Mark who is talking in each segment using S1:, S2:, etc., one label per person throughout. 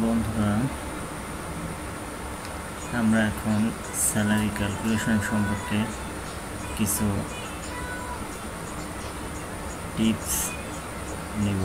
S1: বন্ধুরা, আমরা এখন স্যালারি ক্যালকুলেশন সম্পর্কে কিছু টিপস নিব।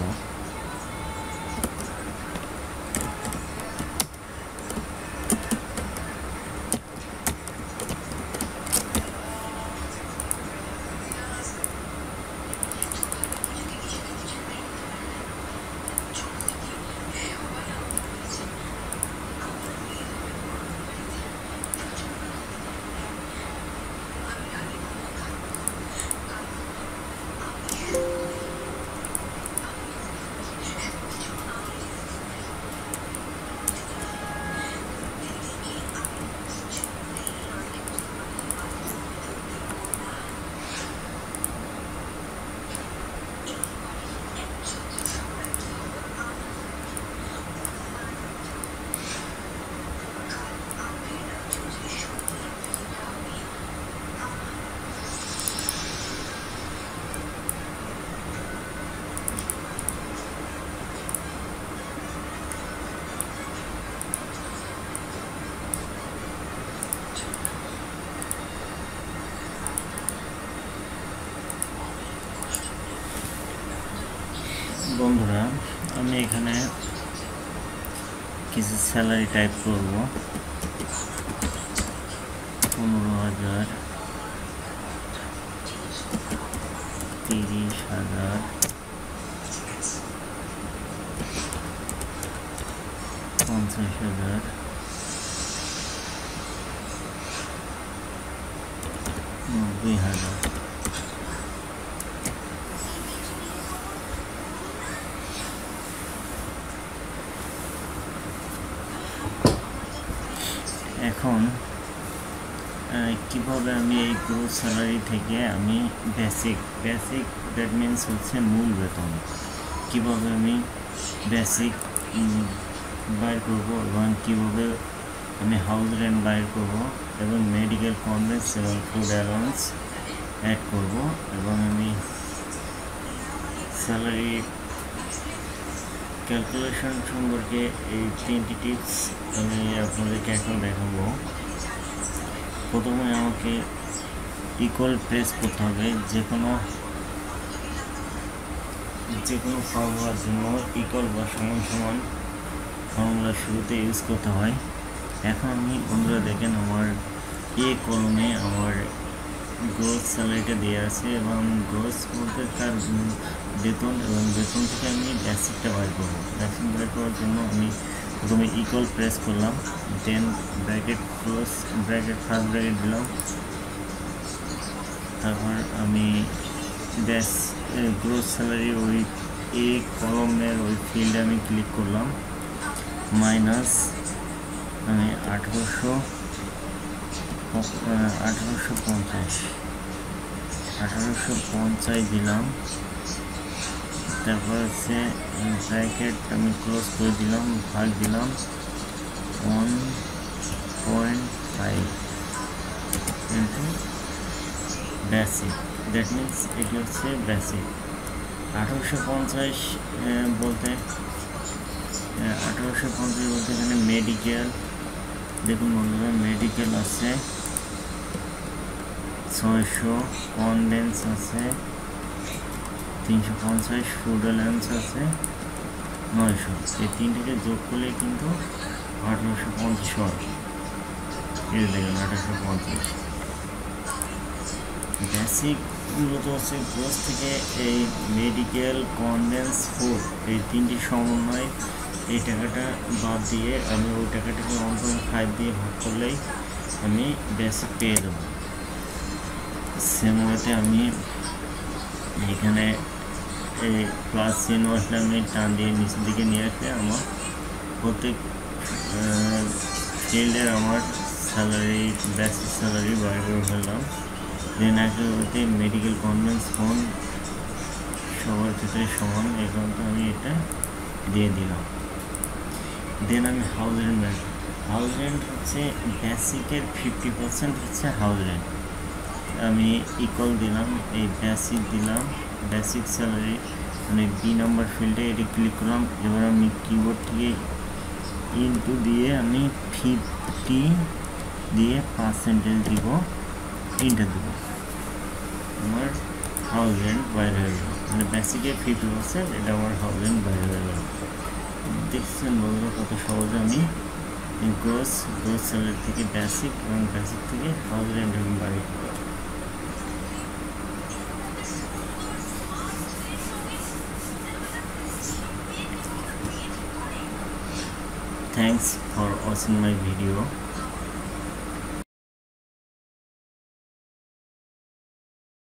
S1: বন্ধুরা, আমি এখানে কিছু স্যালারি টাইপ করব। 15,000, 30,000, 50,000, 90,000। এখন কিভাবে আমি এই গ্রোস স্যালারি থেকে আমি বেসিক দ্যাট মিনস হচ্ছে মূল বেতন, কিভাবে আমি বেসিক বাইর করব এবং কিভাবে আমি হাউস রেন্ট বাইর করব এবং মেডিকেল কনভেন্স এবং ফুড অ্যালাউন্স অ্যাড করব এবং আমি স্যালারি ক্যালকুলেশন সম্পর্কে এই 3টি টিপস আমি আপনাদেরকে এখন দেখাবো। প্রথমে আমাকে ইকুয়াল প্রেস করতে হবে। যে কোনো ফর্মুলার জন্য ইকুয়াল বা সমান সমান ফর্মুলা শুরুতে ইউজ করতে হয়। এখন আমি বন্ধুরা দেখেন, আমার এ কলমে আমার গ্রোস স্যালারিটা দেওয়া আছে এবং গ্রোস বলতে তার বেতন এবং বেতন থেকে আমি বেসিকটা বাইর করবো। বেসিক বাইর করার জন্য আমি প্রথমে ইকুয়াল প্রেস করলাম, then bracket close bracket first bracket দিলাম, তারপর আমি গ্রোস স্যালারি ওই এ কলমের ওই ফিল্ডে আমি ক্লিক করলাম, মাইনাস আমি 1850 দিলাম। তারপর হচ্ছে ব্র্যাকেট আমি ক্লোজ করে দিলাম, ভাগ দিলাম 1.5 ইন্টু বেসিক, দ্যাট মিনস এটি হচ্ছে বেসিক। 1850 বলতে এখানে মেডিকেল, দেখুন বন্ধুরা, মেডিকেল আছে 600, কনডেন্স আছে 350, ফুড অ্যালাউন্স আছে 900। এই তিনটিকে যোগ করলে কিন্তু 1850 হয়। এই দেখুন 1850। বেসিক মূলত হচ্ছে গ্রোস থেকে এই মেডিকেল, কনডেন্স, ফুড এই তিনটি সমন্বয় এই টাকাটা বাদ দিয়ে আমি ওই টাকাটাকে 1.5 দিয়ে ভাগ করলেই আমি বেসিক পেয়ে দেবো। সেম ওয়েতে আমি এখানে এই প্লাস চিহ্ন আসলে আমি টান দিয়ে নিচের দিকে নিয়ে আসলে আমার প্রত্যেক ফিল্ডের আমার স্যালারি, বেসিক স্যালারি বাইর করে ফেললাম। দেন একসাথে মেডিকেল কনভেন্স ফোন সবার ক্ষেত্রে সমান, এই কারণে আমি এটা দিয়ে দিলাম। দেন আমি হাউস রেন্ট হচ্ছে বেসিকের 50% হচ্ছে হাউস রেন্ট। আমি ইকুয়াল দিলাম, এই বেসিক দিলাম, বেসিক স্যালারি মানে বি নাম্বার ফিল্ডে এটি ক্লিক করলাম। এবার আমি কিবোর্ড থেকে ইনটু দিয়ে আমি 50 দিয়ে পার্সেন্টেজ দিব, ইন্টার দিব। আমার হাউস রেন্ট বাইরে হয়ে গেল, মানে বেসিকে 50%, এটা আমার হাউস রেন্ট বাইরে হয়ে গেল। দেখছেন বন্ধুরা কত সহজে আমি গ্রোস স্যালারি থেকে বেসিক এবং বেসিক থেকে হাউস রেন্ট এবং বাড়ি। Thanks for watching my video.